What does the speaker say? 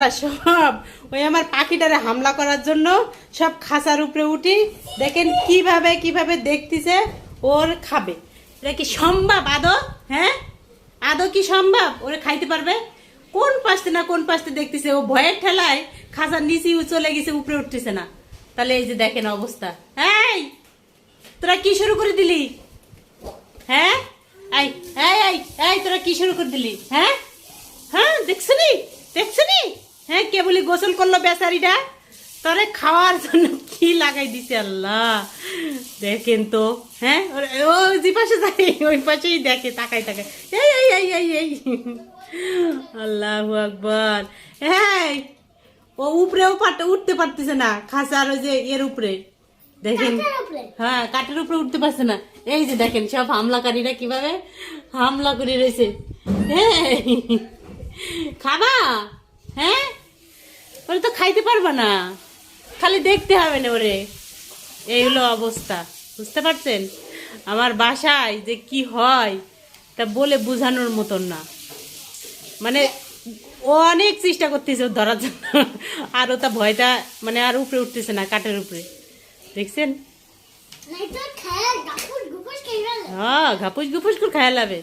সব ওই আমার পাখিটারে হামলা করার জন্য সব খাঁচার উপরে উঠি। দেখেন কিভাবে কিভাবে দেখতেছে ওর খাবে। এটা কি সম্ভব আদৌ? হ্যাঁ, আদৌ কি সম্ভব ওরে খাইতে পারবে? কোন পাশে না কোন পাশে দেখতেছে, ও ভয়ের ঠেলায় খাঁচার নিচে চলে গেছে, উপরে উঠতেছে না। তাহলে এই যে দেখেন অবস্থা। এই তোরা কি শুরু করে দিলি? হ্যাঁ, এই এই এই এই তোরা কি শুরু করে দিলি? হ্যাঁ হ্যাঁ, দেখছনি দেখছনি? হ্যাঁ, কে বলি গোসল করলো বেচারিটা, তোরে খাওয়ার জন্য কি লাগাই দিছে আল্লাহ। দেখেন তো, হ্যাঁ ও যে পাশে যায় ওই পাশেই দেখে, তাকাই তাকায়। এই এই এই এই এই আল্লাহু আকবার। হ্যাঁ, ও উপরেও উঠতে পারতেছে না খাঁচার ওই যে এর উপরে। দেখেন, হ্যাঁ কাঠের উপরে উঠতে পারছে না। এই যে দেখেন সব হামলাকারীরা কিভাবে হামলা করে রয়েছে। হ্যাঁ, খাবা? হ্যাঁ, ওরে তো খাইতে পারবা না, খালি দেখতে হবে না ওরে। এই হলো অবস্থা, বুঝতে পারছেন? আমার বাসায় যে কি হয় তা বলে বোঝানোর মতন না। মানে ও অনেক চেষ্টা করতেছে ওর ধরার জন্য, আর ও তা ভয়টা মানে আর উপরে উঠতেছে না কাঠের উপরে। দেখছেন? হ্যাঁ, ঘাপুস ঘুপুস করে খায়া লাবে।